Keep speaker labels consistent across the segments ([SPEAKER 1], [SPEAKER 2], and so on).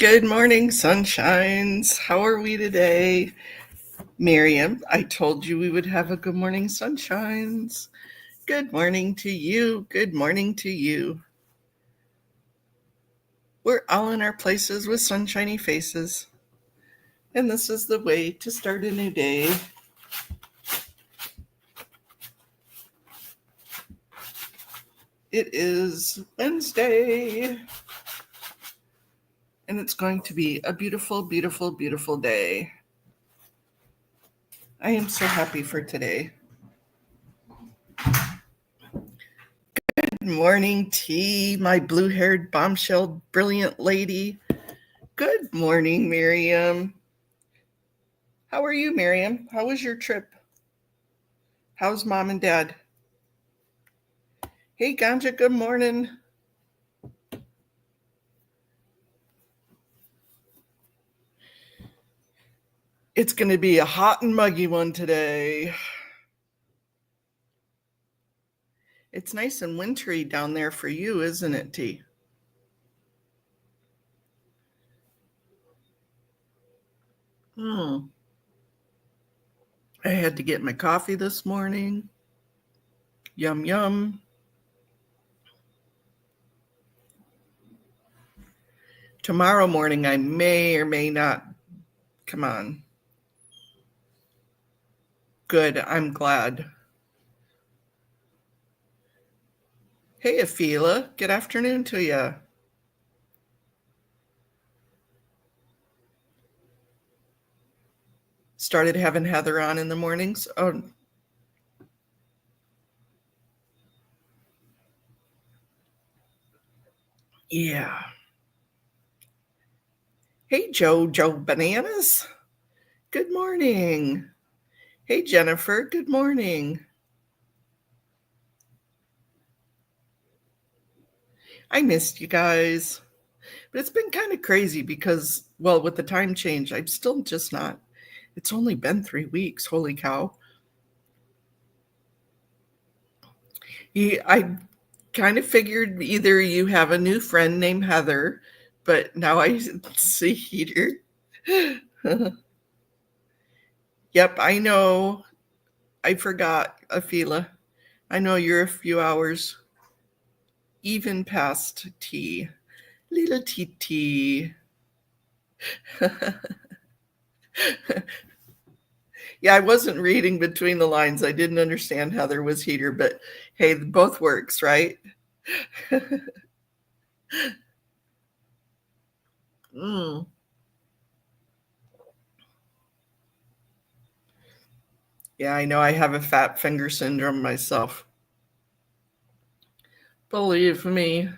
[SPEAKER 1] Good morning, sunshines. How are we today? Miriam, I told you we would have a good morning, sunshines. Good morning to you. Good morning to you. We're all in our places with sunshiny faces. And this is the way to start a new day. It is Wednesday. And it's going to be a beautiful, beautiful, beautiful day. I am so happy for today. Good morning, T, my blue-haired bombshell brilliant lady. Good morning, Miriam. How are you, Miriam? How was your trip? How's mom and dad? Hey, Ganja, good morning. It's going to be a hot and muggy one today. It's nice and wintry down there for you, isn't it, T? I had to get my coffee this morning. Yum, yum. Tomorrow morning, I may or may not. Come on. Good, I'm glad. Hey, Afila, good afternoon to you. Started having Heather on in the mornings. Oh, yeah. Hey, Joe Bananas. Good morning. Hey, Jennifer. Good morning. I missed you guys. But it's been kind of crazy because, well, with the time change, I'm still just not. It's only been 3 weeks. Holy cow. I kind of figured either you have a new friend named Heather, but now I see Heater. Yep, I know. I forgot, Afila. I know you're a few hours even past tea. Little TT. Yeah, I wasn't reading between the lines. I didn't understand Heather was Heater, but hey, both works, right? Mm. Yeah, I know I have a fat finger syndrome myself. Believe me.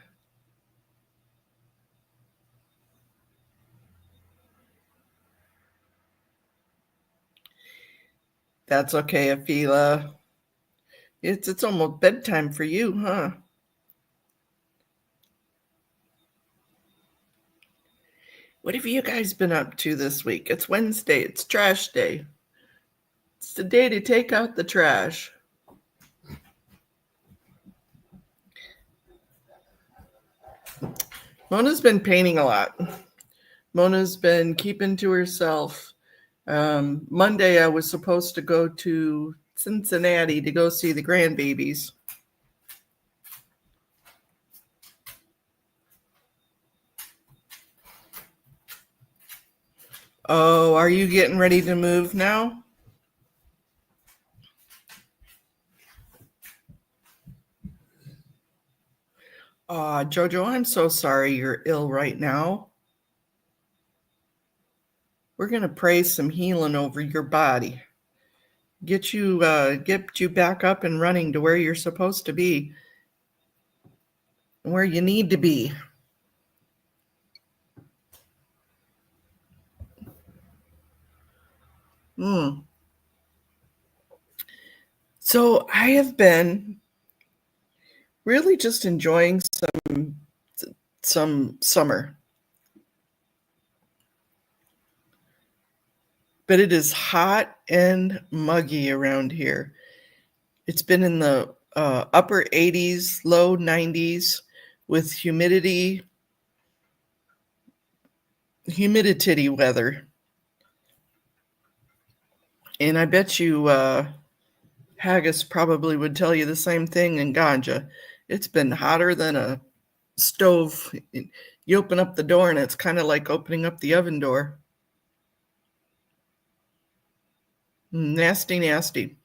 [SPEAKER 1] That's okay, Afila. It's almost bedtime for you, huh? What have you guys been up to this week? It's Wednesday. It's trash day. It's the day to take out the trash. Mona's been painting a lot. Mona's been keeping to herself. Monday, I was supposed to go to Cincinnati to go see the grandbabies. Oh, are you getting ready to move now? Jojo, I'm so sorry you're ill right now. We're going to pray some healing over your body. Get you back up and running to where you're supposed to be, where you need to be. So I have been really just enjoying some summer. But it is hot and muggy around here. It's been in the upper 80s, low 90s with humidity humidity weather. And I bet you Haggis probably would tell you the same thing in Ganja. It's been hotter than a stove. You open up the door and it's kind of like opening up the oven door. Nasty, nasty.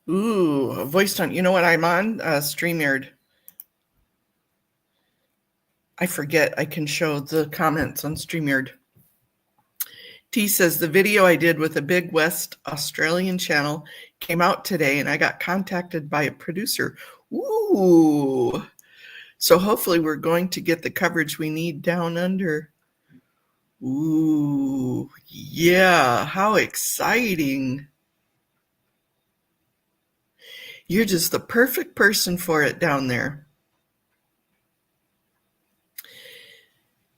[SPEAKER 1] Ooh, voice tone. You know what I'm on? StreamYard. I forget I can show the comments on StreamYard. T says the video I did with a big West Australian channel came out today and I got contacted by a producer. Ooh. So hopefully we're going to get the coverage we need down under. Ooh, yeah, how exciting. You're just the perfect person for it down there.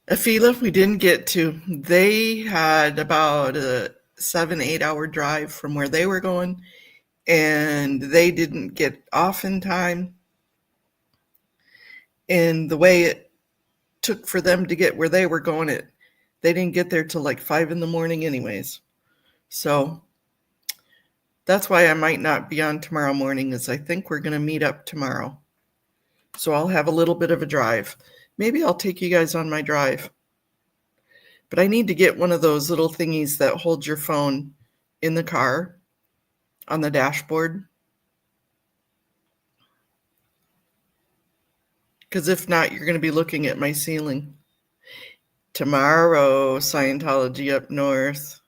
[SPEAKER 1] Afila, we didn't get to. They had about a 7-8 hour drive from where they were going, and they didn't get off in time. And the way it took for them to get where they were going, they didn't get there till like 5 in the morning anyways. So that's why I might not be on tomorrow morning, is I think we're going to meet up tomorrow. So I'll have a little bit of a drive. Maybe I'll take you guys on my drive. But I need to get one of those little thingies that hold your phone in the car on the dashboard. Because if not, you're going to be looking at my ceiling. Tomorrow, Scientology up north.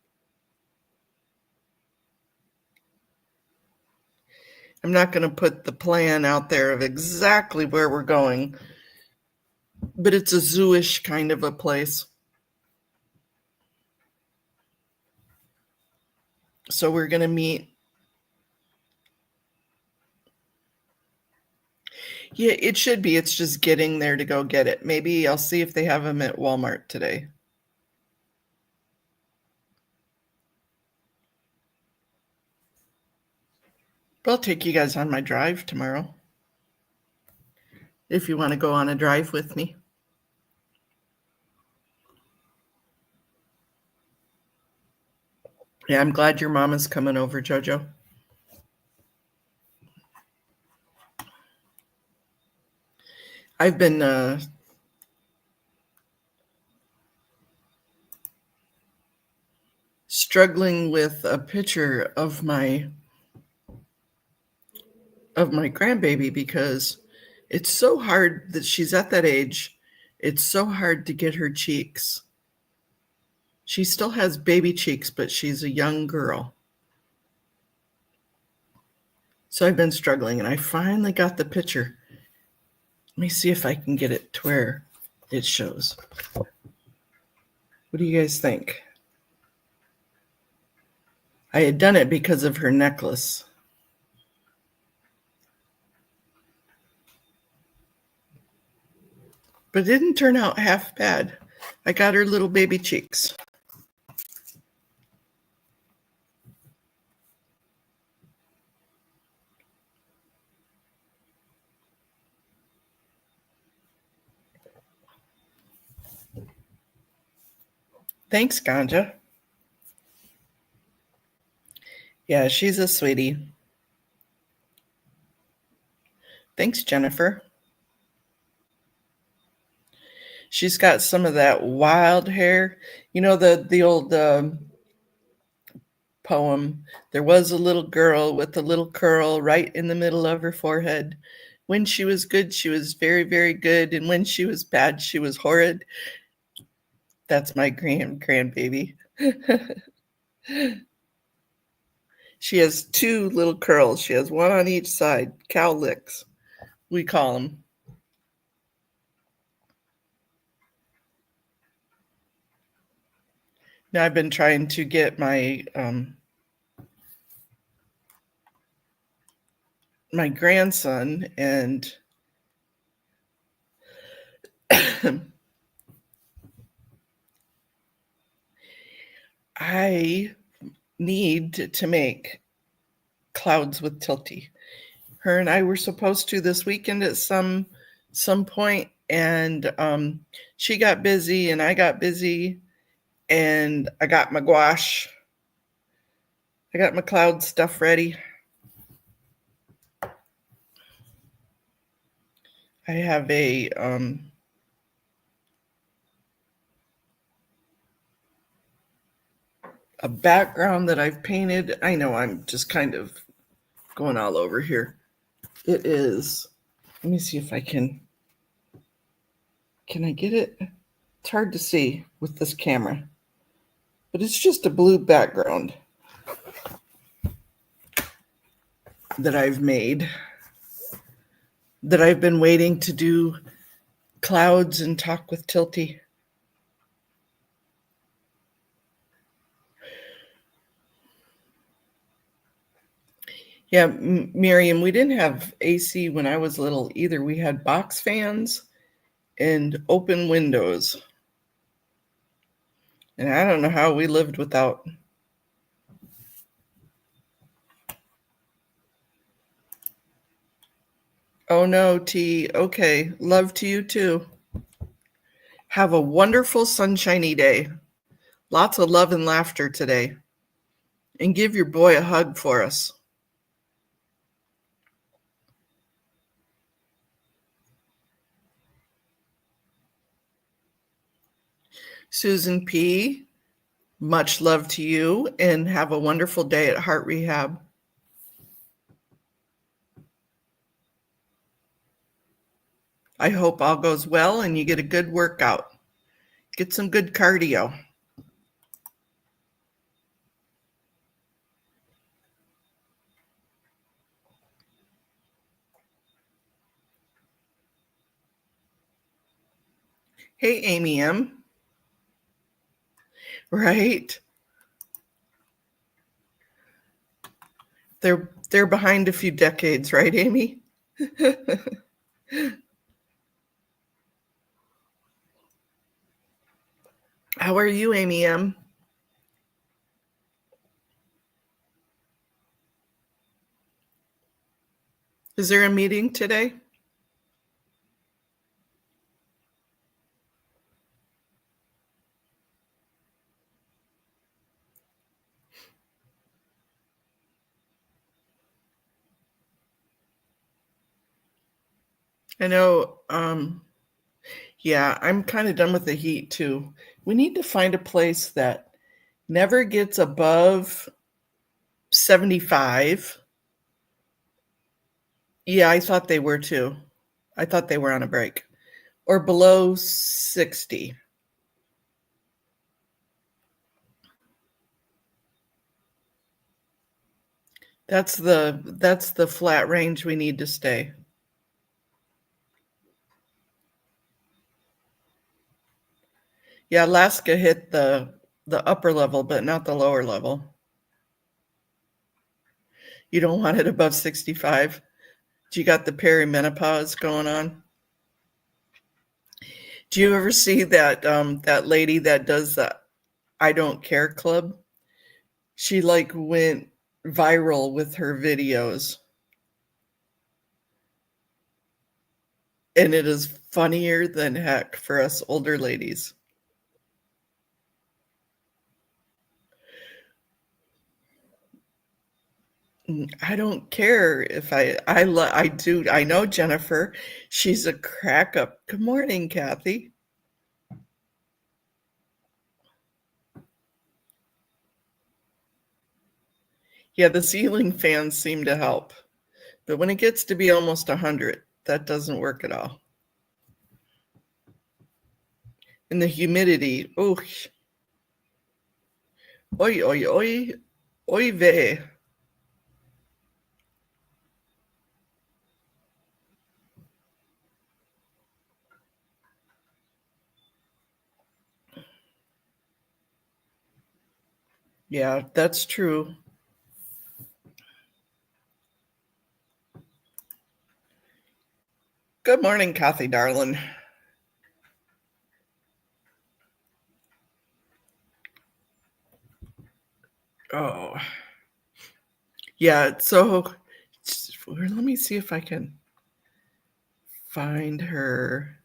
[SPEAKER 1] I'm not going to put the plan out there of exactly where we're going, but it's a zoo-ish kind of a place. So we're going to meet. Yeah, it should be. It's just getting there to go get it. Maybe I'll see if they have them at Walmart today. But I'll take you guys on my drive tomorrow, if you want to go on a drive with me. Yeah, I'm glad your mama's coming over, Jojo. I've been struggling with a picture of my grandbaby because it's so hard that she's at that age. It's so hard to get her cheeks. She still has baby cheeks, but she's a young girl. So I've been struggling, and I finally got the picture. Let me see if I can get it to where it shows. What do you guys think? I had done it because of her necklace. But it didn't turn out half bad. I got her little baby cheeks. Thanks, Ganja. Yeah, she's a sweetie. Thanks, Jennifer. She's got some of that wild hair. You know the old poem, there was a little girl with a little curl right in the middle of her forehead. When she was good, she was very, very good. And when she was bad, she was horrid. That's my grandbaby. She has two little curls. She has one on each side. Cow licks, we call them. Now I've been trying to get my my grandson, and I need to make clouds with Tilty. Her and I were supposed to this weekend at some point, and she got busy and I got busy, and I got my gouache. I got my cloud stuff ready. I have a background that I've painted. I know I'm just kind of going all over here. It is, let me see if I can I get it? It's hard to see with this camera, but it's just a blue background that I've made, that I've been waiting to do clouds and talk with Tilty. Yeah, Miriam, we didn't have AC when I was little either. We had box fans and open windows. And I don't know how we lived without. Oh no, T. Okay. Love to you too. Have a wonderful sunshiny day. Lots of love and laughter today. And give your boy a hug for us. Susan P., much love to you and have a wonderful day at Heart Rehab. I hope all goes well and you get a good workout. Get some good cardio. Hey, Amy M. Right? They're behind a few decades, right, Amy? How are you, Amy M? Is there a meeting today? I know, yeah, I'm kind of done with the heat too. We need to find a place that never gets above 75. Yeah, I thought they were too. I thought they were on a break. Or below 60. That's the flat range we need to stay. Yeah, Alaska hit the upper level, but not the lower level. You don't want it above 65. Do you got the perimenopause going on? Do you ever see that that lady that does the I Don't Care Club? She like went viral with her videos. And it is funnier than heck for us older ladies. I don't care if I do. I know Jennifer. She's a crack up. Good morning, Kathy. Yeah, the ceiling fans seem to help. But when it gets to be almost 100, that doesn't work at all. And the humidity, oh, oi, oi, oi, oi vey. Yeah, that's true. Good morning, Kathy, darling. Oh, yeah. So let me see if I can find her.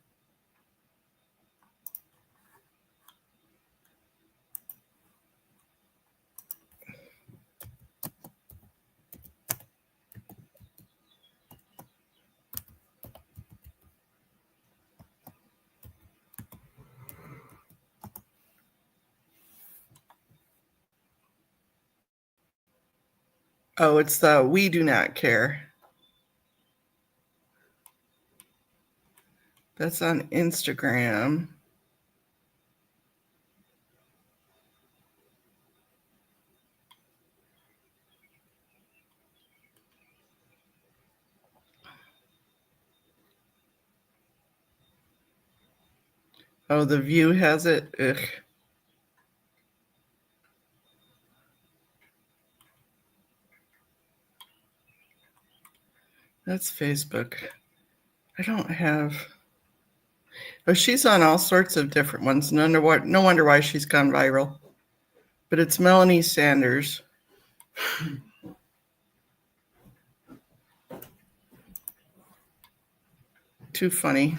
[SPEAKER 1] Oh, it's the We Do Not Care. That's on Instagram. Oh, The View has it. Ugh. That's Facebook. I don't have. Oh, she's on all sorts of different ones. No wonder why she's gone viral. But it's Melanie Sanders. Too funny.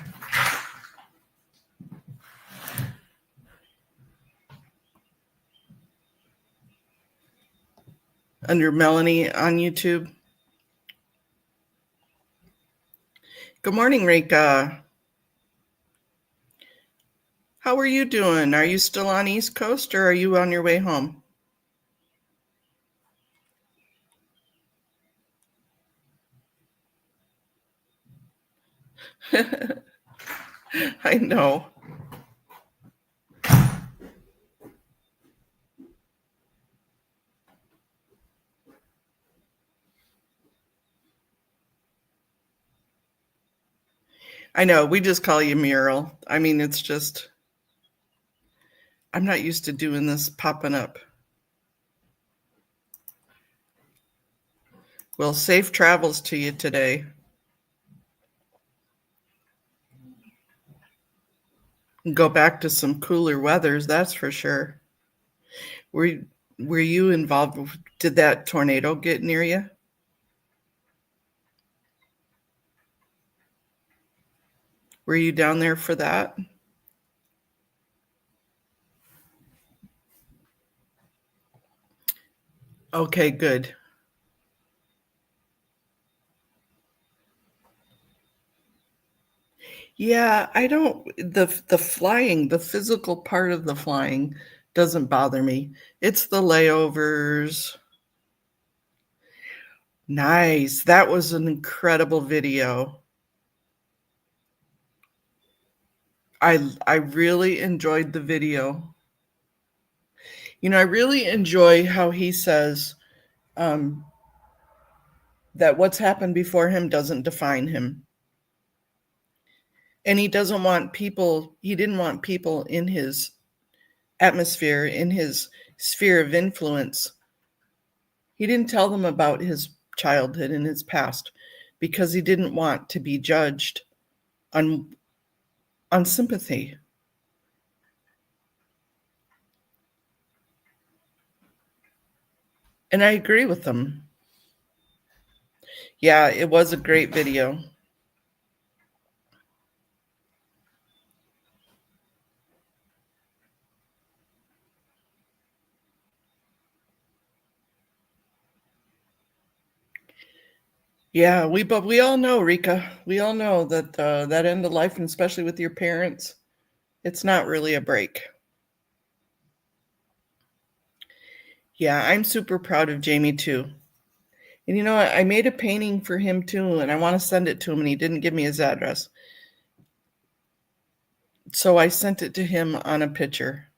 [SPEAKER 1] Under Melanie on YouTube. Good morning, Rika. How are you doing? Are you still on East Coast or are you on your way home? I know. I know. We just call you Mural. I mean, it's just, I'm not used to doing this popping up. Well, safe travels to you today. Go back to some cooler weathers, that's for sure. Were were you involved? Did that tornado get near you? Were you down there for that? Okay, good. Yeah, I don't the flying, the physical part of the flying doesn't bother me. It's the layovers. Nice. That was an incredible video. I really enjoyed the video. You know, I really enjoy how he says um, that what's happened before him doesn't define him. And he doesn't want people, he didn't want people in his atmosphere, in his sphere of influence. He didn't tell them about his childhood and his past because he didn't want to be judged on sympathy. And I agree with them. Yeah, it was a great video. Yeah, but we all know, Rika. We all know that that end of life, and especially with your parents, it's not really a break. Yeah, I'm super proud of Jamie too. And you know what? I made a painting for him too, and I want to send it to him, and he didn't give me his address. So I sent it to him on a picture.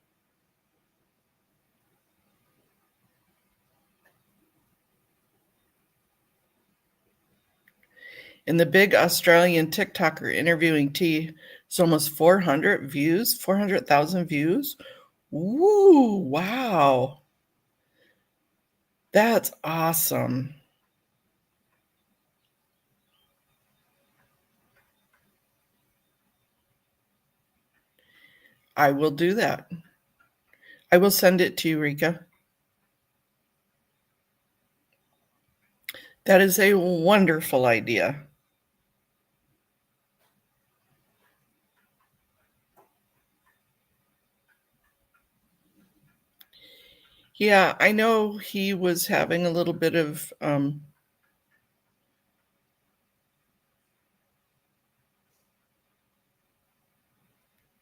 [SPEAKER 1] And the big Australian TikToker interviewing T is almost 400 views, 400,000 views. Woo, wow. That's awesome. I will do that. I will send it to you, Rika. That is a wonderful idea. Yeah, I know he was having a little bit of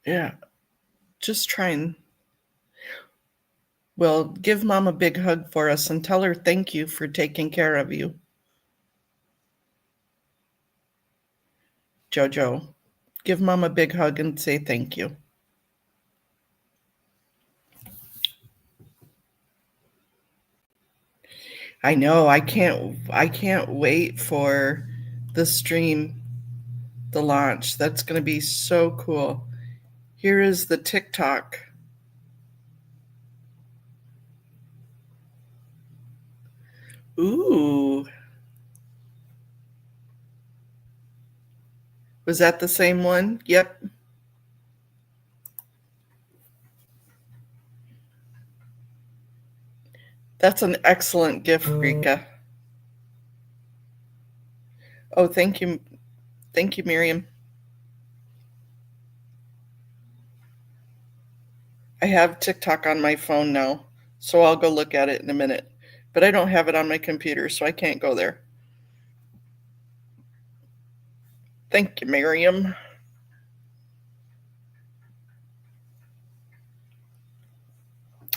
[SPEAKER 1] yeah, just try and well, give mom a big hug for us and tell her thank you for taking care of you, Jojo. Give mom a big hug and say thank you. I know, I can't wait for the stream, the launch. That's going to be so cool. Here is the TikTok. Ooh. Was that the same one? Yep. That's an excellent gift, Rika. Oh, thank you. Thank you, Miriam. I have TikTok on my phone now, so I'll go look at it in a minute. But I don't have it on my computer, so I can't go there. Thank you, Miriam.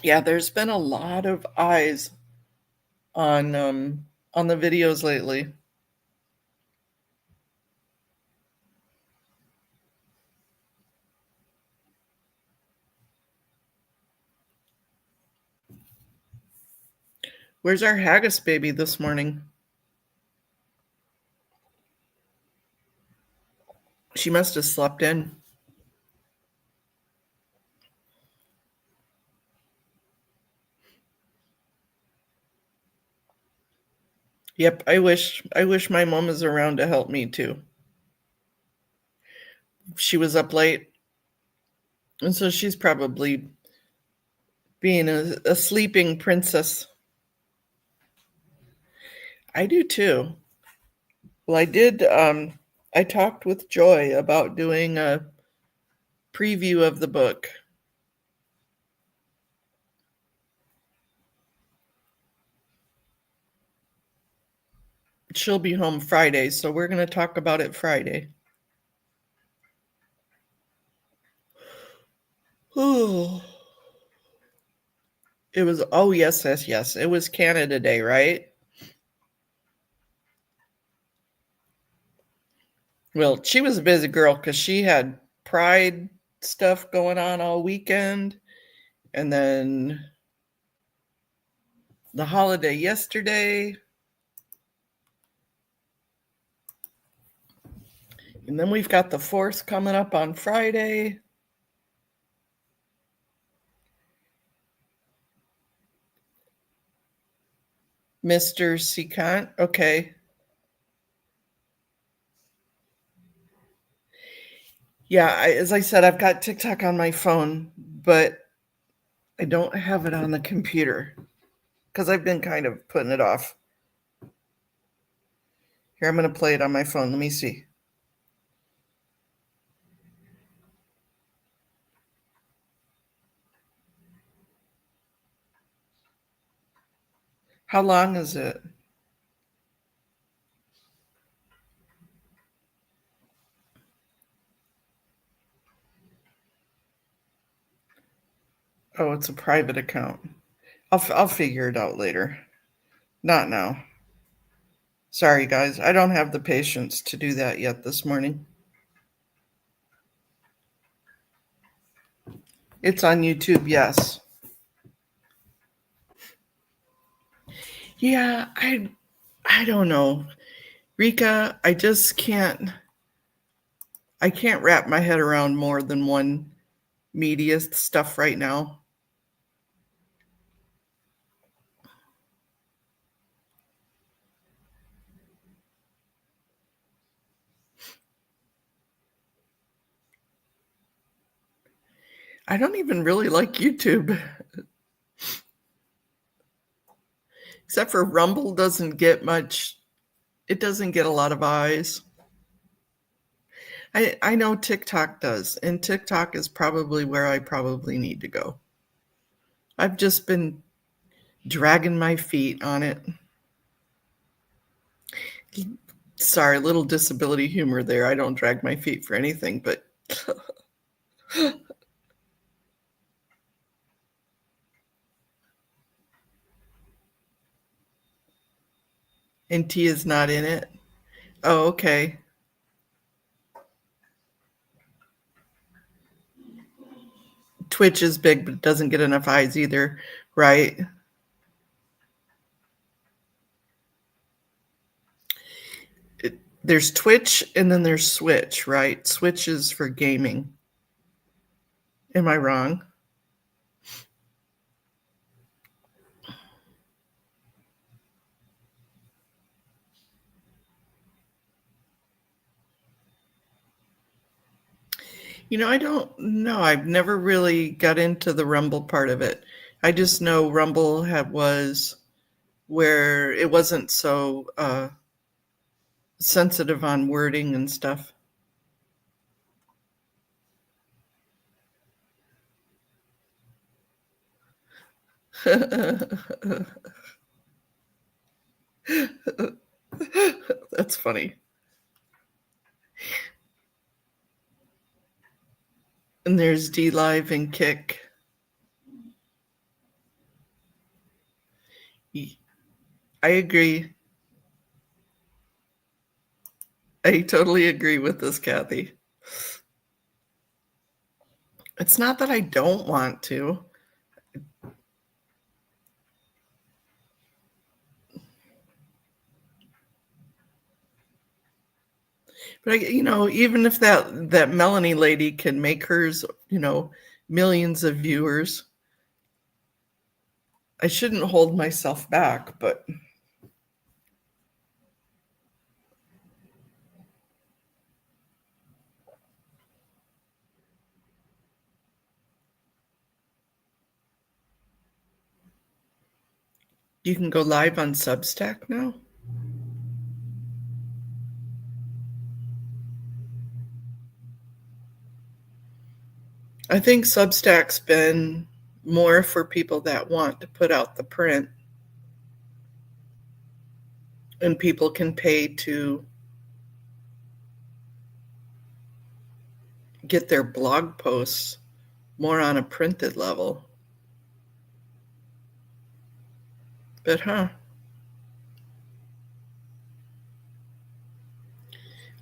[SPEAKER 1] Yeah, there's been a lot of eyes on the videos lately. Where's our haggis baby this morning? She must have slept in. Yep, I wish my mom was around to help me too. She was up late, and so she's probably being a sleeping princess. I do too. Well, I talked with Joy about doing a preview of the book. She'll be home Friday, so we're going to talk about it Friday. Oh, it was, oh, yes, yes, yes. It was Canada Day, right? Well, she was a busy girl because she had pride stuff going on all weekend. And then the holiday yesterday. And then we've got the 4th coming up on Friday. Mr. Secant. Okay. Yeah, as I said, I've got TikTok on my phone, but I don't have it on the computer because I've been kind of putting it off. Here, I'm going to play it on my phone. Let me see. How long is it? Oh, it's a private account. I'll figure it out later. Not now. Sorry, guys. I don't have the patience to do that yet this morning. It's on YouTube, yes. Yeah, I don't know. Rika, I can't wrap my head around more than one media stuff right now. I don't even really like YouTube. Except for Rumble doesn't get much It doesn't get a lot of eyes. I know TikTok does, and TikTok is probably where I probably need to go. I've just been dragging my feet on it. Sorry, little disability humor there. I don't drag my feet for anything, but and T is not in it. Oh, okay. Twitch is big, but it doesn't get enough eyes either, right? There's Twitch and then there's Switch, right? Switch is for gaming. Am I wrong? I don't know. I've never really got into the Rumble part of it. I just know Rumble was where it wasn't so sensitive on wording and stuff. That's funny. And there's D Live and Kick. I agree. I totally agree with this, Kathy. It's not that I don't want to. But even if that Melanie lady can make hers, millions of viewers, I shouldn't hold myself back, but you can go live on Substack now? I think Substack's been more for people that want to put out the print, and people can pay to get their blog posts more on a printed level. But I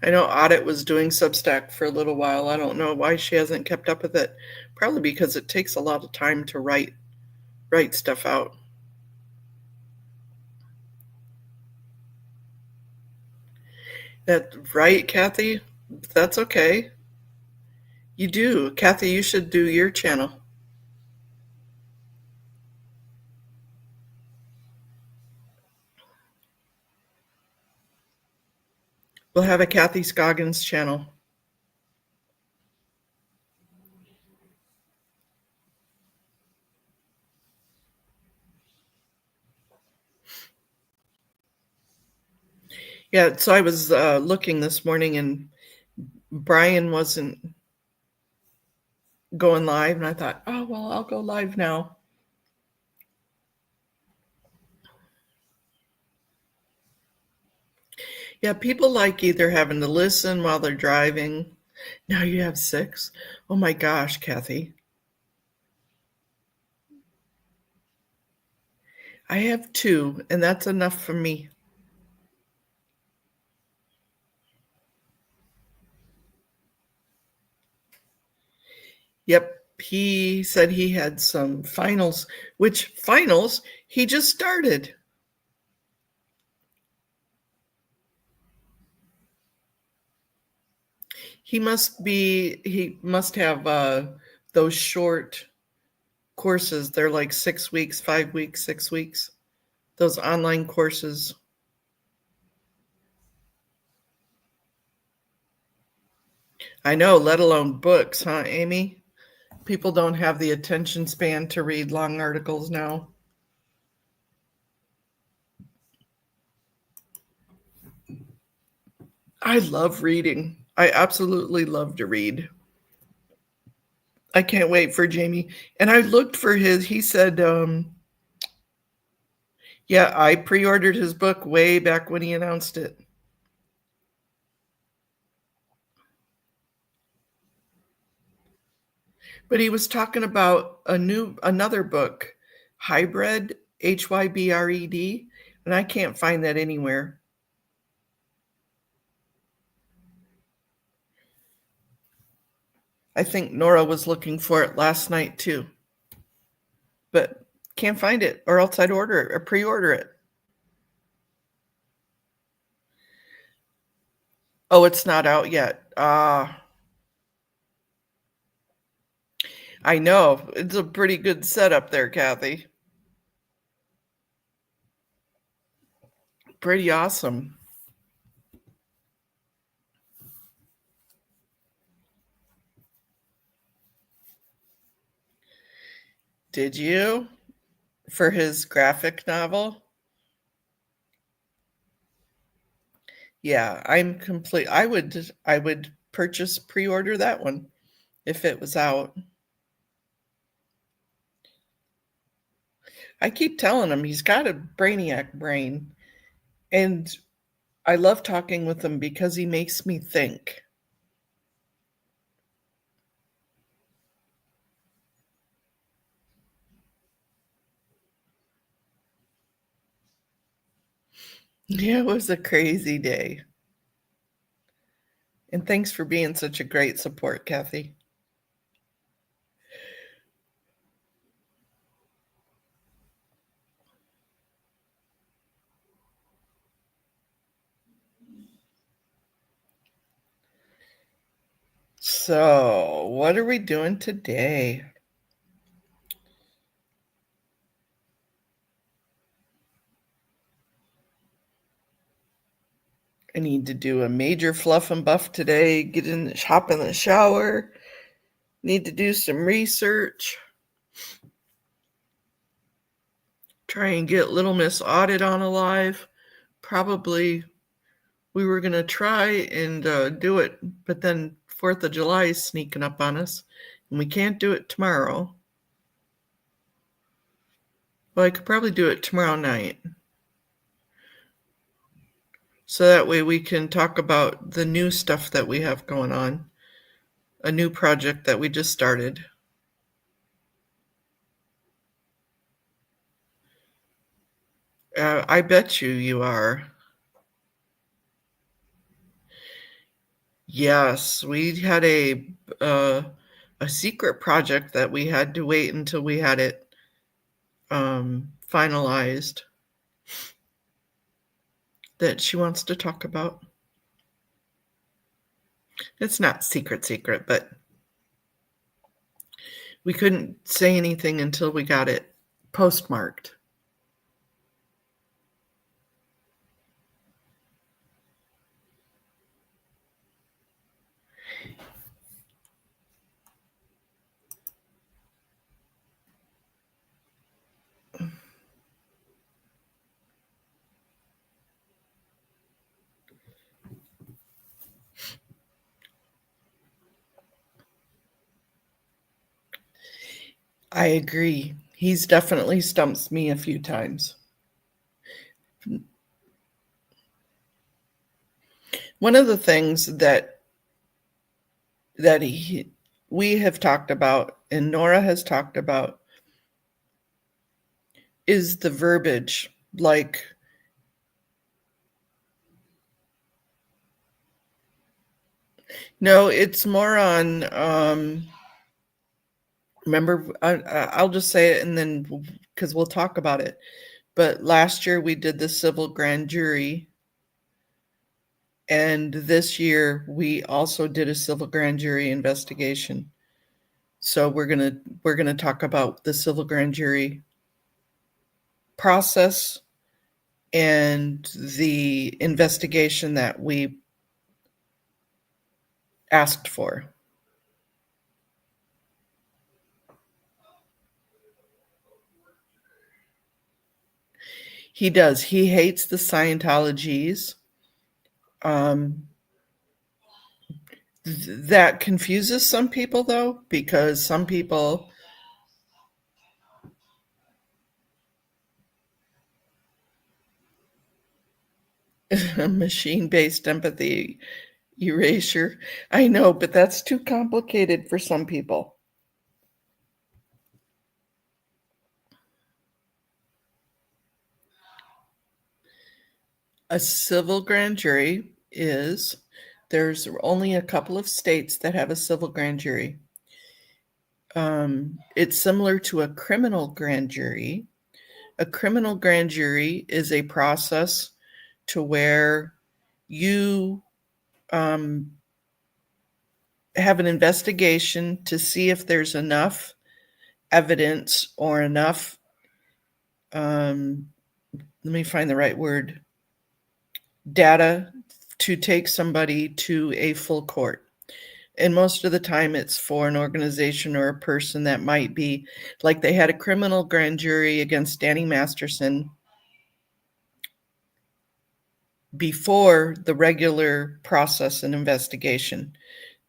[SPEAKER 1] know Audit was doing Substack for a little while. I don't know why she hasn't kept up with it. Probably because it takes a lot of time to write stuff out. That right, Kathy? That's okay. You do. Kathy, you should do your channel. We'll have a Kathy Scoggins channel. Yeah, so I was looking this morning and Brian wasn't going live, and I thought, oh, well, I'll go live now. Yeah, people like either having to listen while they're driving. Now you have 6? Oh my gosh, Kathy. I have 2, and that's enough for me. Yep, he said he had some finals. Which finals? He just started. He must have those short courses. They're like 6 weeks, 5 weeks, 6 weeks. Those online courses. I know, let alone books, huh, Amy? People don't have the attention span to read long articles now. I love reading. I absolutely love to read. I can't wait for Jamie. And I looked for he said, yeah, I pre-ordered his book way back when he announced it. But he was talking about another book, Hybrid, Hybred, and I can't find that anywhere. I think Nora was looking for it last night too, but can't find it, or else I'd order it or pre-order it. Oh, it's not out yet. I know. It's a pretty good setup there, Kathy. Pretty awesome. Did you? For his graphic novel? Yeah, I would purchase pre-order that one if it was out. I keep telling him he's got a brainiac brain, and I love talking with him because he makes me think. Yeah, it was a crazy day. And thanks for being such a great support, Kathy. So, what are we doing today? I need to do a major fluff and buff today, hop in the shower, need to do some research, try and get Little Miss Audit on alive. Probably we were going to try and do it, but then 4th of July is sneaking up on us, and we can't do it tomorrow. Well, I could probably do it tomorrow night. So that way we can talk about the new stuff that we have going on, a new project that we just started. I bet you are. Yes, we had a secret project that we had to wait until we had it finalized that she wants to talk about. It's not secret, but we couldn't say anything until we got it postmarked. I agree. He's definitely stumps me a few times. One of the things that we have talked about and Nora has talked about is the verbiage. Like, no, it's more on remember, I'll just say it and then because we'll talk about it. But last year we did the civil grand jury, and this year we also did a civil grand jury investigation. So we're gonna talk about the civil grand jury process and the investigation that we asked for. He does. He hates the Scientologies. Um, That confuses some people, though, because some people machine-based empathy erasure. I know, but that's too complicated for some people. A civil grand jury there's only a couple of states that have a civil grand jury. It's similar to a criminal grand jury. A criminal grand jury is a process to where you have an investigation to see if there's enough evidence or enough, let me find the right word, data to take somebody to a full court. And most of the time it's for an organization or a person that might be, like they had a criminal grand jury against Danny Masterson before the regular process and investigation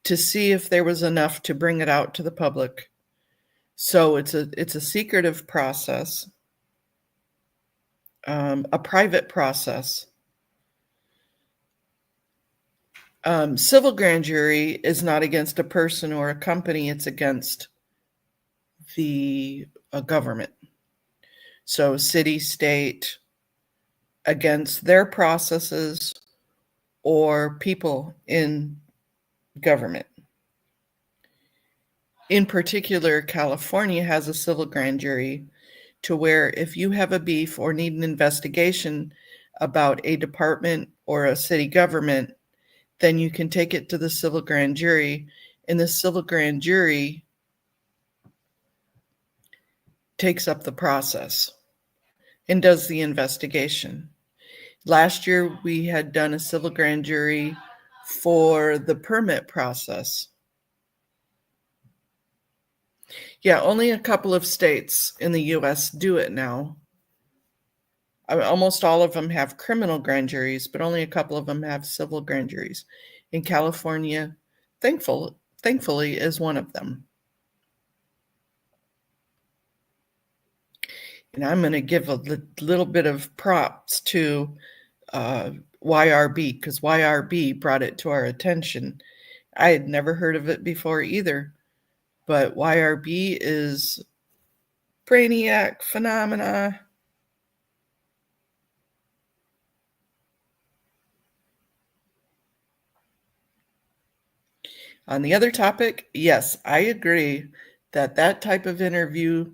[SPEAKER 1] to see if there was enough to bring it out to the public. So it's a secretive process, a private process. Civil grand jury is not against a person or a company, it's against the government. So city, state, against their processes or people in government. In particular, California has a civil grand jury to where if you have a beef or need an investigation about a department or a city government, then you can take it to the civil grand jury, and the civil grand jury takes up the process and does the investigation. Last year, we had done a civil grand jury for the permit process. Yeah, only a couple of states in the US do it now. Almost all of them have criminal grand juries, but only a couple of them have civil grand juries. In California, thankfully, is one of them. And I'm going to give a little bit of props to YRB, because YRB brought it to our attention. I had never heard of it before either, but YRB is Brainiac Phenomena. On the other topic, yes, I agree that that type of interview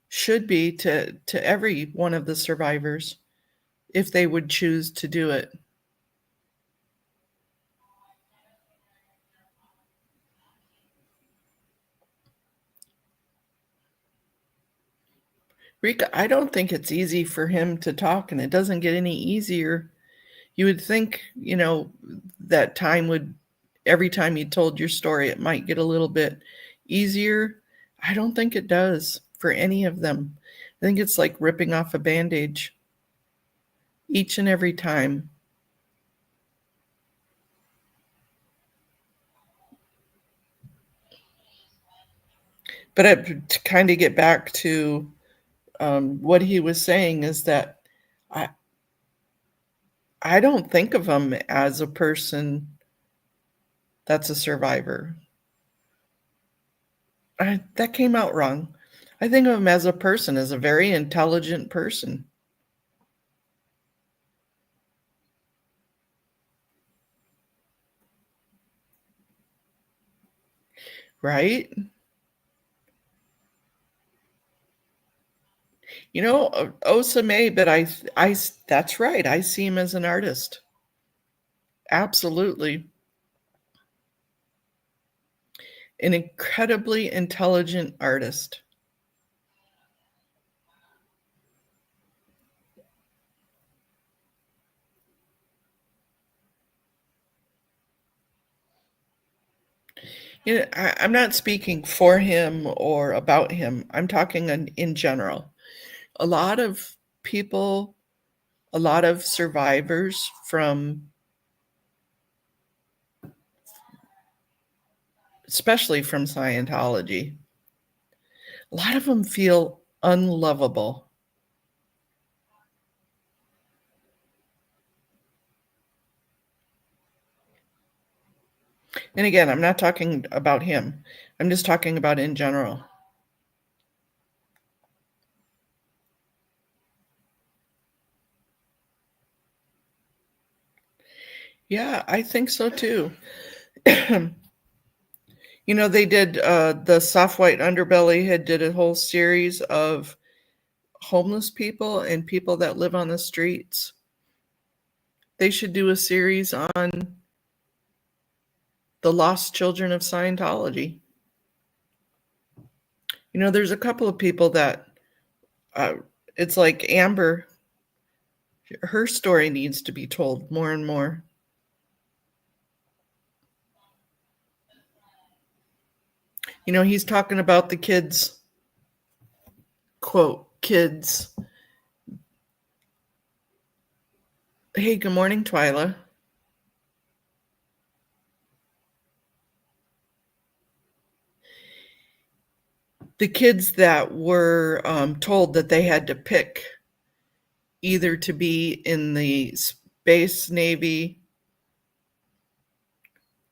[SPEAKER 1] should be to every one of the survivors if they would choose to do it. Rika, I don't think it's easy for him to talk, and it doesn't get any easier. You would think, that time would, every time you told your story, it might get a little bit easier. I don't think it does for any of them. I think it's like ripping off a bandage each and every time. But to kind of get back to what he was saying is that I don't think of him as a person that's a survivor. That came out wrong. I think of him as a person, as a very intelligent person. Right? Osa may, but that's right. I see him as an artist. Absolutely. An incredibly intelligent artist. I'm not speaking for him or about him. I'm talking in general. A lot of people, a lot of survivors from especially from Scientology. A lot of them feel unlovable. And again, I'm not talking about him. I'm just talking about in general. Yeah, I think so too. You know, they did the Soft White Underbelly had did a whole series of homeless people and people that live on the streets. They should do a series on the lost children of Scientology. You know, there's a couple of people that it's like Amber, her story needs to be told more and more. You know, he's talking about the kids, quote, kids. Hey, good morning, Twyla. The kids that were told that they had to pick either to be in the Space Navy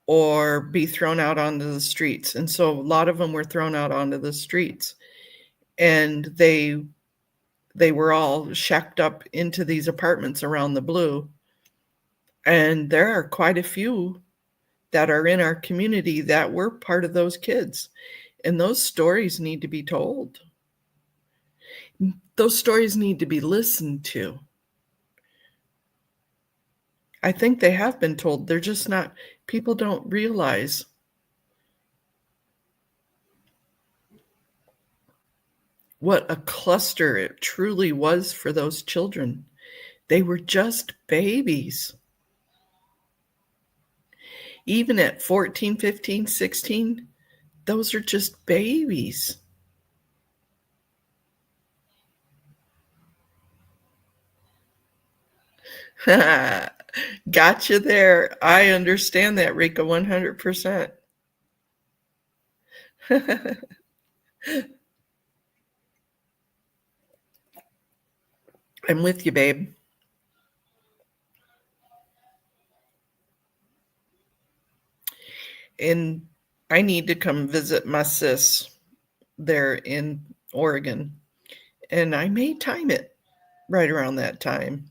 [SPEAKER 1] or be thrown out onto the streets. And so a lot of them were thrown out onto the streets. And they were all shacked up into these apartments around the Blue. And there are quite a few that are in our community that were part of those kids. And those stories need to be told. Those stories need to be listened to. I think they have been told. They're just not, people don't realize what a cluster it truly was for those children. They were just babies. Even at 14, 15, 16, those are just babies. Gotcha there. I understand that, Rika, 100%. I'm with you, babe. And I need to come visit my sis there in Oregon. And I may time it right around that time.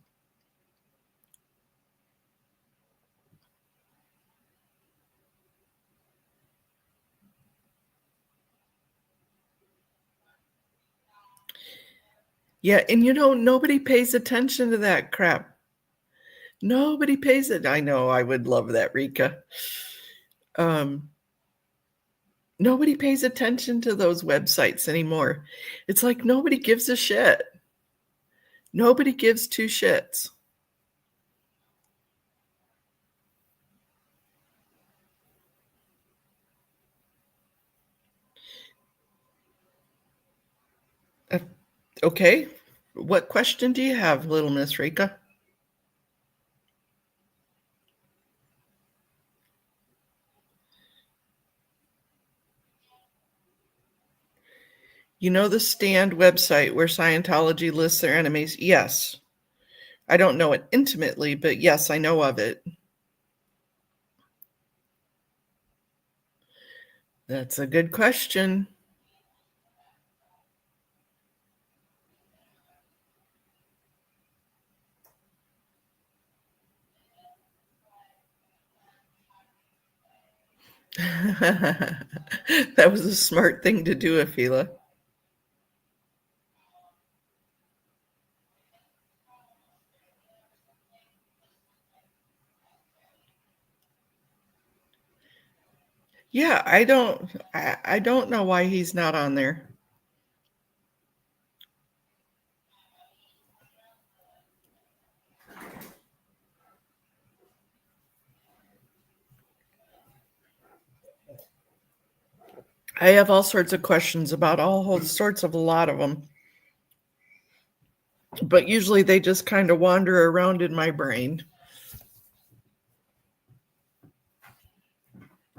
[SPEAKER 1] Yeah, and you know, nobody pays attention to that crap. Nobody pays it. I know, I would love that, Rika. Nobody pays attention to those websites anymore. It's like nobody gives a shit. Nobody gives two shits. Okay, what question do you have, little Miss Rika? You know the Stand website where Scientology lists their enemies? Yes. I don't know it intimately, but yes, I know of it. That's a good question. That was a smart thing to do, Afila. Yeah, I don't know why he's not on there. I have all sorts of questions about all sorts of a lot of them. But usually they just kind of wander around in my brain.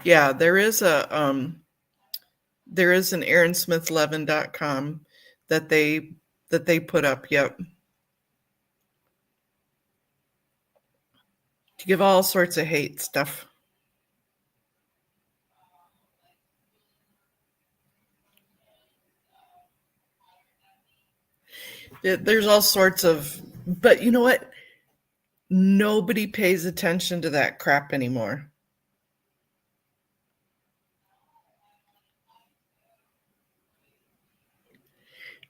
[SPEAKER 1] Yeah, there is an aaronsmithlevin.com that they put up, yep. To give all sorts of hate stuff. There's all sorts of, but you know what? Nobody pays attention to that crap anymore.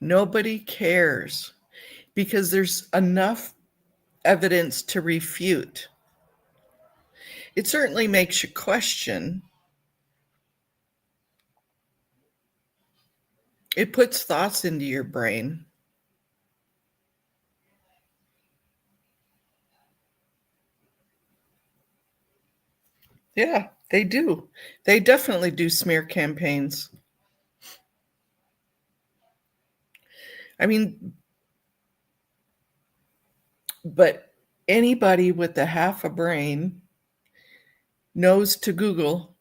[SPEAKER 1] Nobody cares because there's enough evidence to refute. It certainly makes you question. It puts thoughts into your brain. Yeah, they do. They definitely do smear campaigns. I mean, but anybody with a half a brain knows to Google.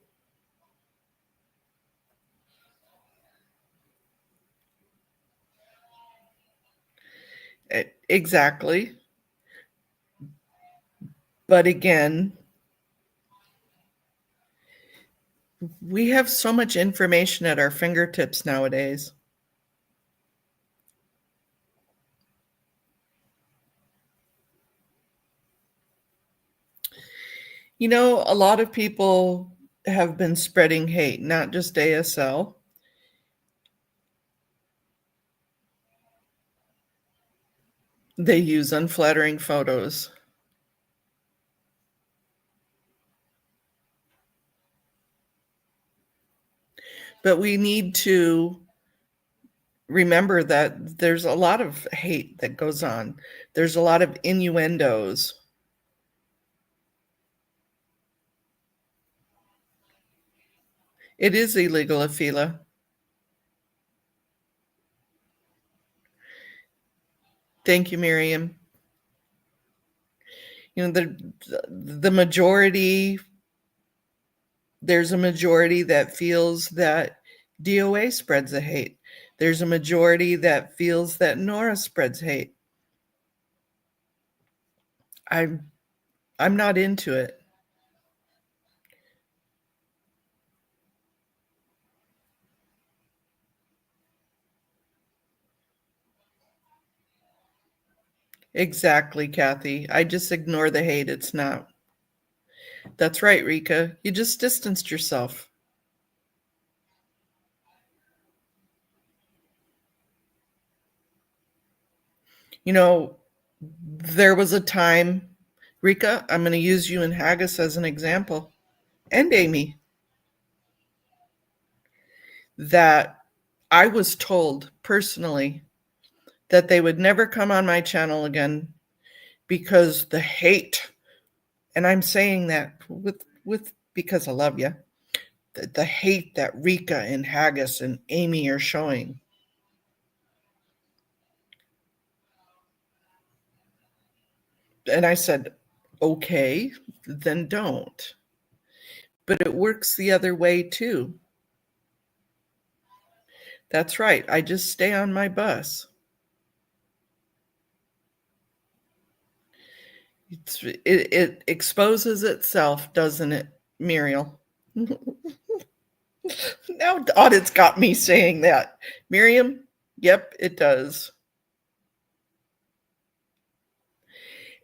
[SPEAKER 1] Exactly. But again, we have so much information at our fingertips nowadays. You know, a lot of people have been spreading hate, not just ASL. They use unflattering photos. But we need to remember that there's a lot of hate that goes on. There's a lot of innuendos. It is illegal, Afila. Thank you, Miriam. You know, the majority, there's a majority that feels that DOA spreads the hate. There's a majority that feels that Nora spreads hate. I'm not into it. Exactly, Kathy. I just ignore the hate. It's not. That's right, Rika. You just distanced yourself. You know, there was a time, Rika, I'm going to use you and Haggis as an example, and Amy, that I was told personally that they would never come on my channel again because the hate, and I'm saying that with because I love you, the hate that Rika and Haggis and Amy are showing. And I said, okay, then don't. But it works the other way too. That's right. I just stay on my bus. It exposes itself, doesn't it, Muriel? Now Audit's got me saying that. Miriam, yep, it does.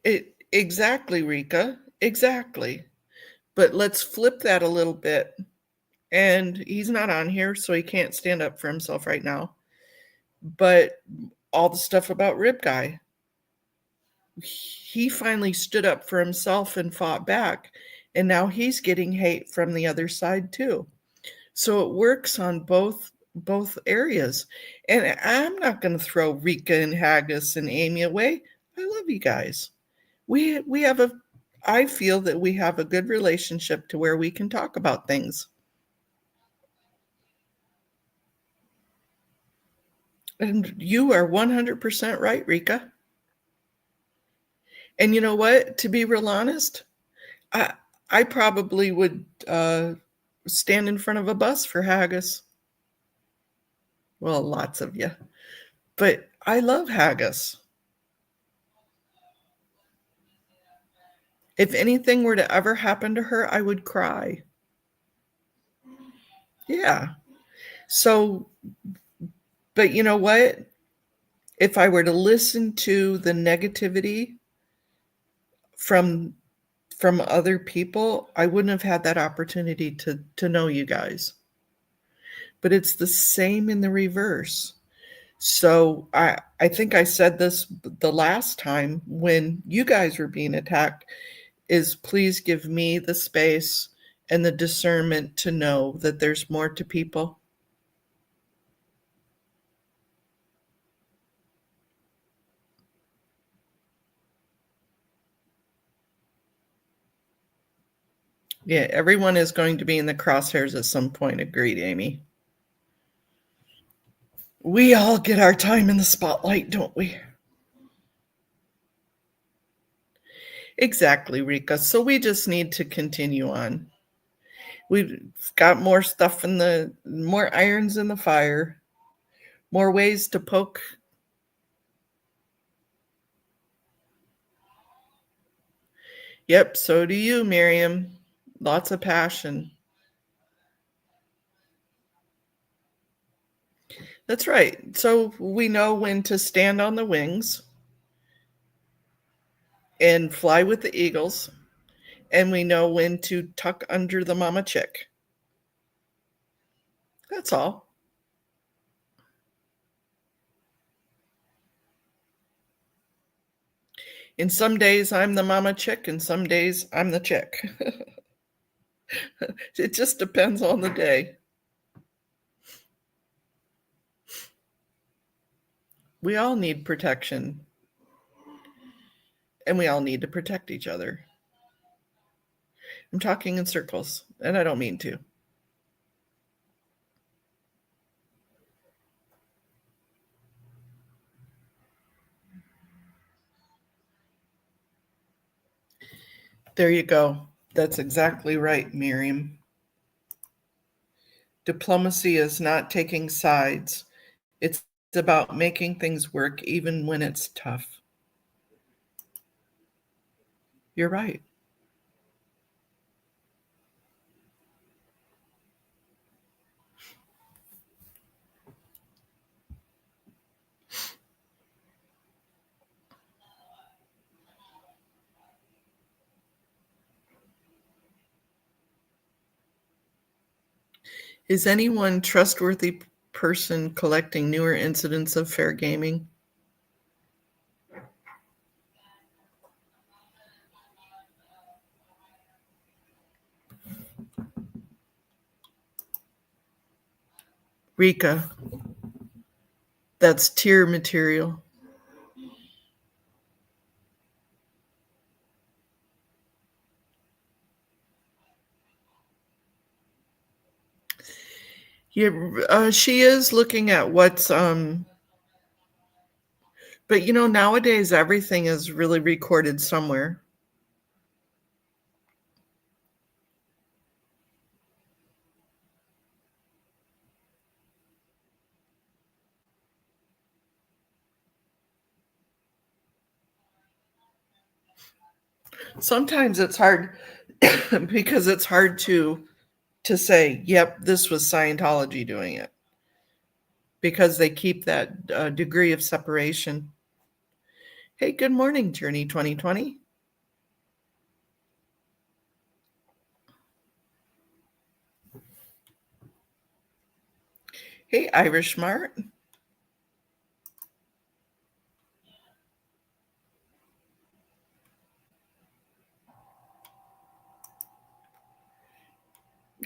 [SPEAKER 1] It exactly, Rika. Exactly. But let's flip that a little bit. And he's not on here, so he can't stand up for himself right now. But all the stuff about Rib Guy, he finally stood up for himself and fought back. And now he's getting hate from the other side too. So it works on both areas. And I'm not going to throw Rika and Haggis and Amy away. I love you guys. We have a I feel that we have a good relationship to where we can talk about things. And you are 100% right, Rika. And you know what? To be real honest, I I probably would stand in front of a bus for haggis. Well, lots of you. But I love haggis. If anything were to ever happen to her, I would cry. Yeah. So, but you know what? If I were to listen to the negativity from other people, I wouldn't have had that opportunity to know you guys. But it's the same in the reverse. So I think I said this the last time when you guys were being attacked is please give me the space and the discernment to know that there's more to people. Yeah, everyone is going to be in the crosshairs at some point. Agreed, Amy. We all get our time in the spotlight, don't we? Exactly, Rika. So we just need to continue on. We've got more stuff more irons in the fire, more ways to poke. Yep, so do you, Miriam. Lots of passion. That's right. So we know when to stand on the wings and fly with the eagles, and we know when to tuck under the mama chick. That's all. And some days I'm the mama chick, and some days I'm the chick. It just depends on the day. We all need protection, and we all need to protect each other. I'm talking in circles, and I don't mean to. There you go. That's exactly right, Miriam. Diplomacy is not taking sides. It's about making things work even when it's tough. You're right. Is anyone trustworthy person collecting newer incidents of fair gaming? Rika, that's tier material. Yeah, she is looking at what's but nowadays everything is really recorded somewhere. Sometimes it's hard because it's hard to say, yep, this was Scientology doing it because they keep that degree of separation. Hey, good morning, Journey 2020. Hey, Irish Mart.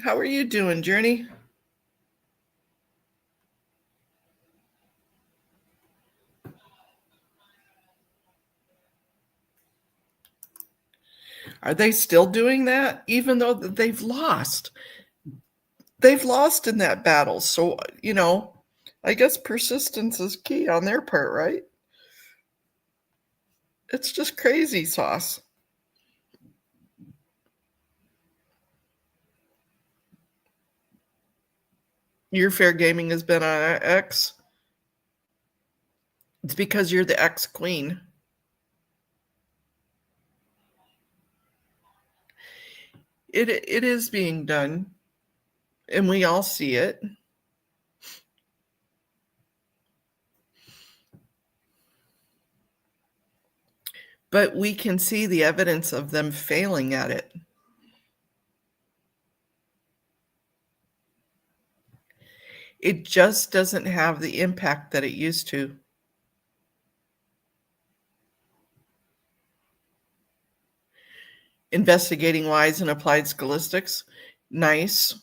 [SPEAKER 1] How are you doing, Journey? Are they still doing that even though they've lost? They've lost in that battle. So, I guess persistence is key on their part, right? It's just crazy sauce. Your fair gaming has been on X? It's because you're the ex-queen. It is being done, and we all see it. But we can see the evidence of them failing at it. It just doesn't have the impact that it used to. Investigating whys and applied scholastics, nice.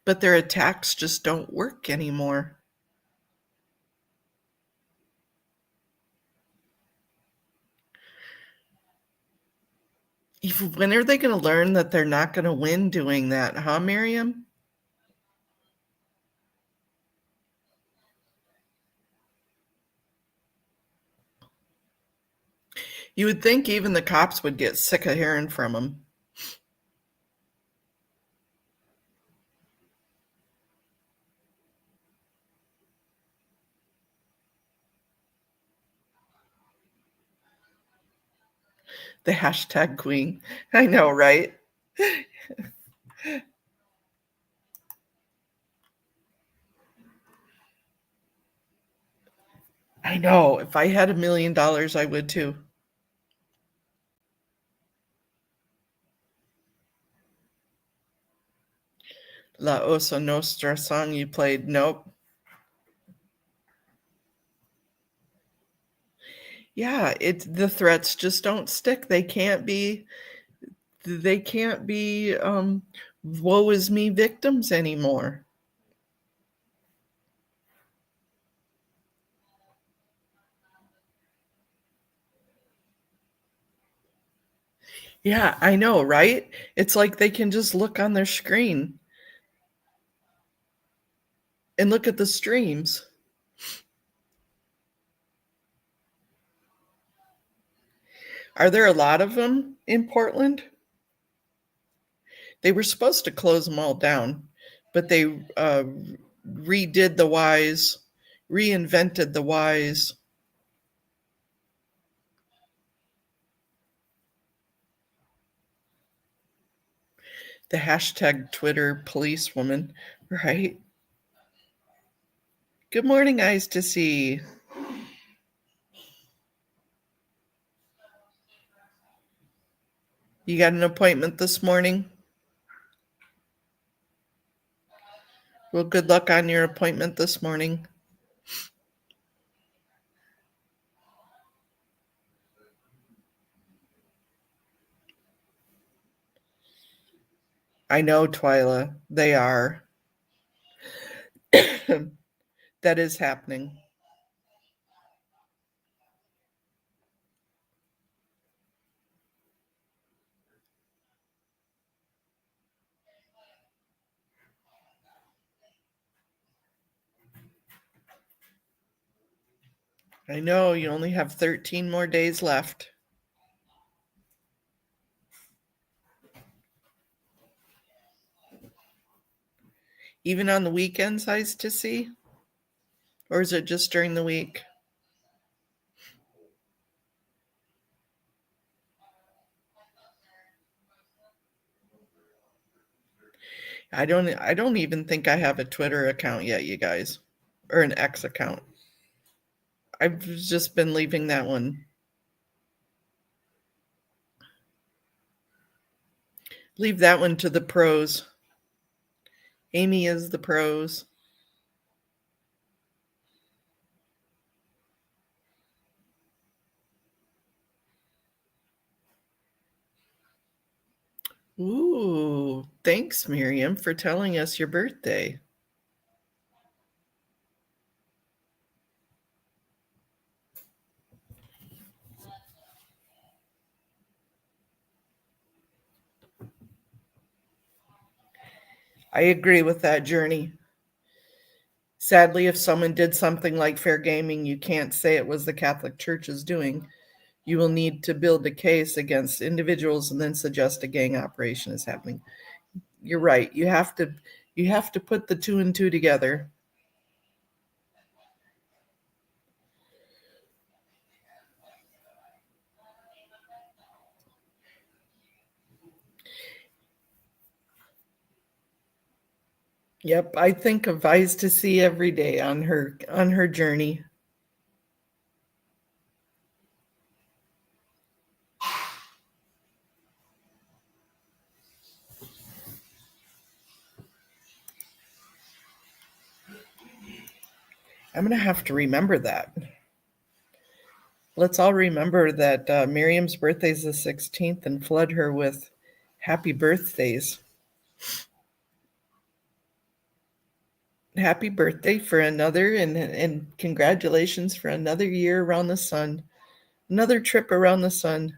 [SPEAKER 1] But their attacks just don't work anymore. When are they going to learn that they're not going to win doing that, huh, Miriam? You would think even the cops would get sick of hearing from them. The hashtag queen. I know, right? I know. If I had $1 million, I would too. La Osa Nostra song you played. Nope. Yeah, the threats just don't stick. They can't be woe is me victims anymore. Yeah, I know, right? It's like they can just look on their screen and look at the streams. Are there a lot of them in Portland? They were supposed to close them all down, but they redid the whys, reinvented the whys. The hashtag Twitter policewoman, right? Good morning, Eyes to See. You got an appointment this morning? Well, good luck on your appointment this morning. I know, Twyla, they are. That is happening. I know, you only have 13 more days left. Even on the weekends, Eyes to See? Or is it just during the week? I don't even think I have a Twitter account yet, you guys. Or an X account. I've just been leaving that one. Leave that one to the pros. Amy is the pros. Ooh, thanks, Miriam, for telling us your birthday. I agree with that, Journey. Sadly, if someone did something like fair gaming, you can't say it was the Catholic Church's doing You will need to build a case against individuals and then suggest a gang operation is happening. You're right. You have to put the two and two together. Yep, I think of Eyes to See every day on her journey. I'm gonna have to remember that. Let's all remember that Miriam's birthday is the 16th and flood her with happy birthdays. Happy birthday for another, and congratulations for another year around the sun, another trip around the sun.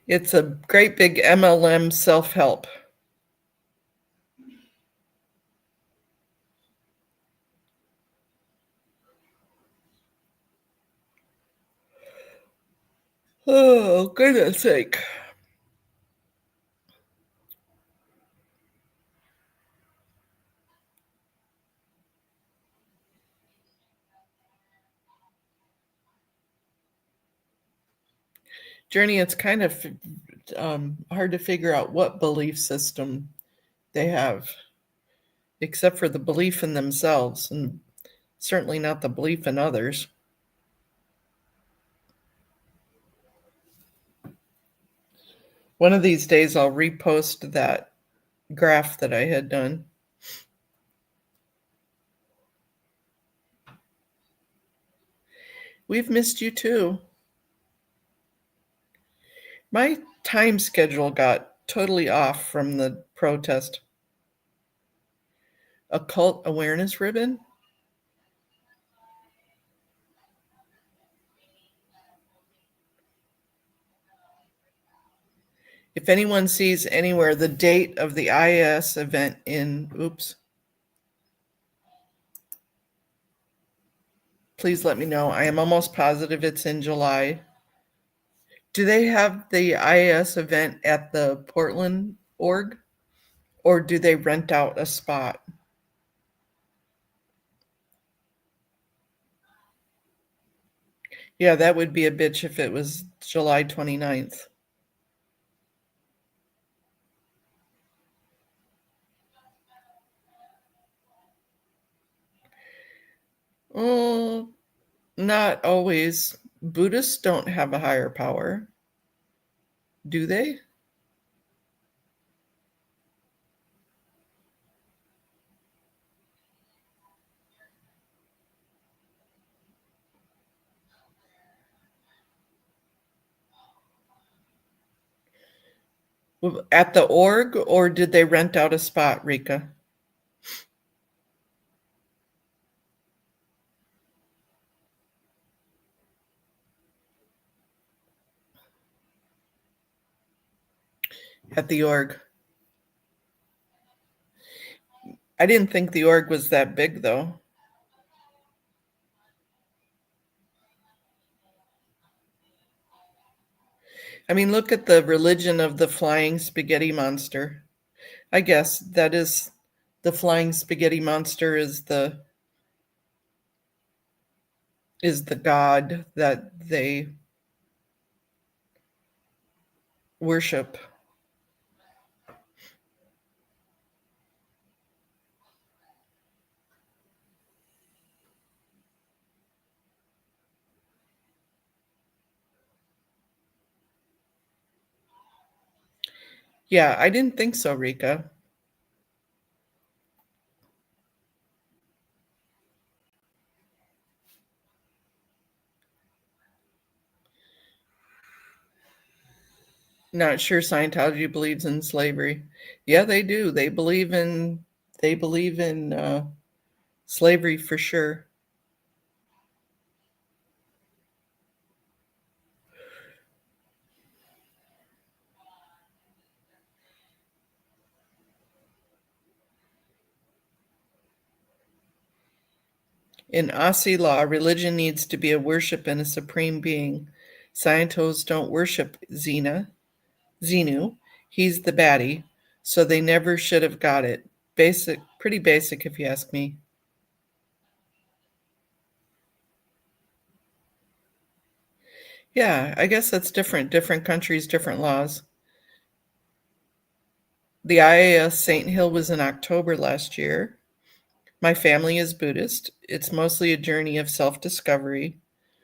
[SPEAKER 1] It's a great big MLM self help. Oh, goodness sake. Journey, it's kind of hard to figure out what belief system they have, except for the belief in themselves, and certainly not the belief in others. One of these days, I'll repost that graph that I had done. We've missed you too. My time schedule got totally off from the protest. Occult awareness ribbon? If anyone sees anywhere the date of the IS event please let me know. I am almost positive it's in July. Do they have the IS event at the Portland org, or do they rent out a spot? Yeah, that would be a bitch if it was July 29th. Oh, not always. Buddhists don't have a higher power, do they? At the org, or did they rent out a spot, Rika? At the org. I didn't think the org was that big, though. I mean, look at the religion of the flying spaghetti monster. I guess that is the flying spaghetti monster is the god that they worship. Yeah, I didn't think so, Rika. Not sure Scientology believes in slavery. Yeah, they do. They believe in They believe in slavery for sure. In Aussie law, religion needs to be a worship in a supreme being. Scientologists don't worship Xenu. He's the baddie, so they never should have got it. Basic, pretty basic if you ask me. Yeah, I guess that's different. Different countries, different laws. The IAS St. Hill was in October last year. My family is Buddhist. It's mostly a journey of self discovery.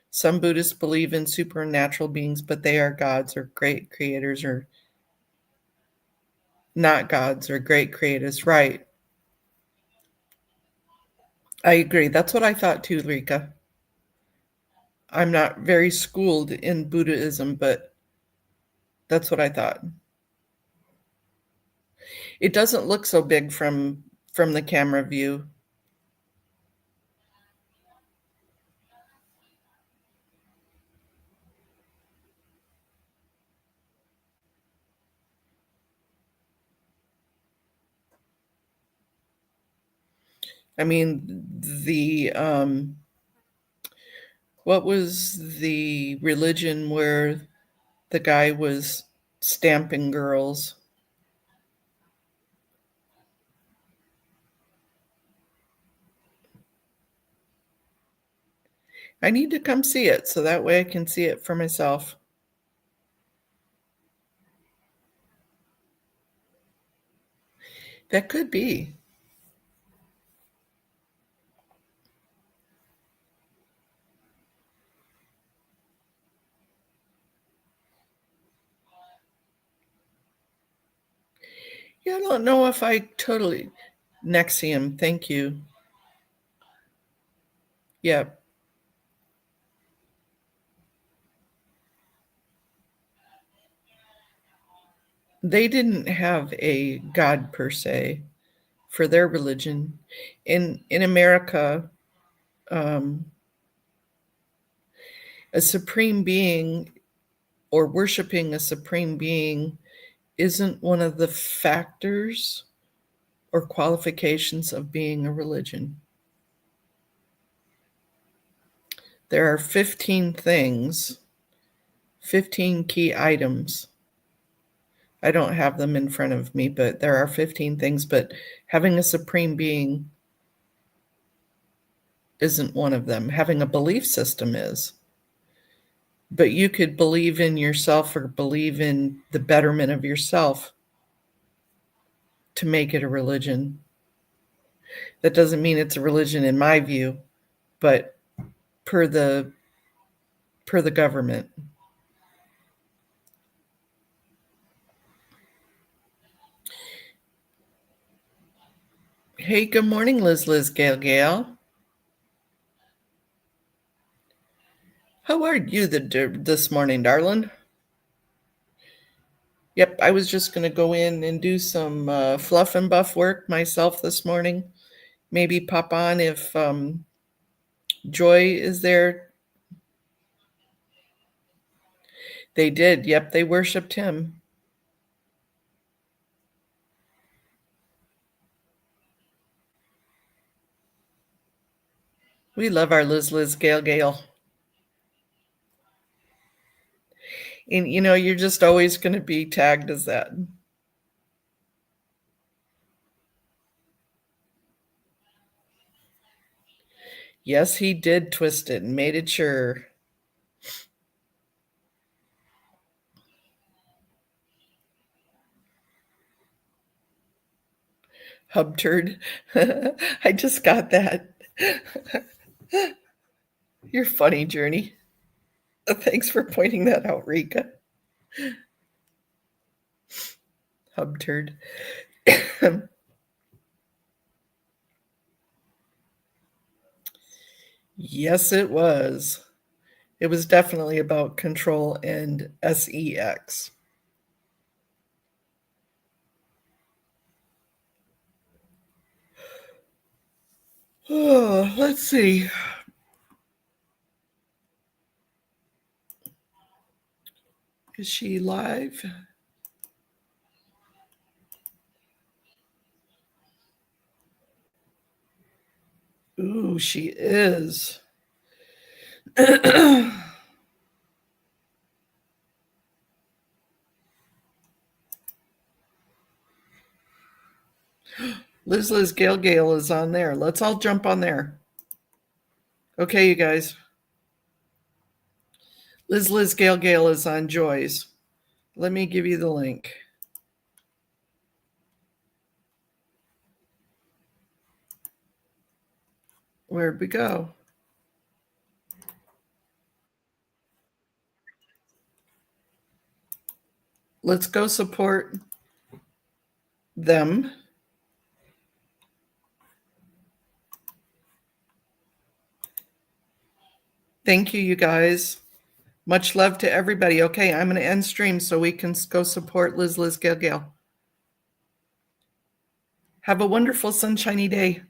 [SPEAKER 1] Some Buddhists believe in supernatural beings, but they are gods or great creators or not gods or great creators. Right. I agree. That's what I thought too, Rika. I'm not very schooled in Buddhism, but that's what I thought. It doesn't look so big from the camera view. I mean, the what was the religion where the guy was stamping girls? I need to come see it so that way I can see it for myself. That could be. Yeah, I don't know if I totally Nexium, thank you. Yeah, they didn't have a god per se for their religion. In America, um, a supreme being or worshiping a supreme being isn't one of the factors or qualifications of being a religion. There are 15 things, 15 key items. I don't have them in front of me, but there are 15 things. But having a supreme being isn't one of them. Having a belief system is. But you could believe in yourself or believe in the betterment of yourself to make it a religion. That doesn't mean it's a religion in my view, but per the government. Hey, good morning, Liz Gail. How are you this morning, darling? Yep, I was just going to go in and do some fluff and buff work myself this morning. Maybe pop on if Joy is there. They did. Yep, they worshiped him. We love our Liz Gail. And you're just always going to be tagged as that. Yes, he did twist it and made it sure. Hubturd. I just got that. You're funny, Journey. Thanks for pointing that out, Rika. Hubturd. Yes, it was. It was definitely about control and sex. Oh, let's see. Is she live? Ooh, she is. Liz Gale is on there. Let's all jump on there. Okay, you guys. Liz Gale is on Joy's. Let me give you the link. Where'd we go? Let's go support them. Thank you, you guys. Much love to everybody. Okay, I'm going to end stream so we can go support Liz Gale. Have a wonderful sunshiny day.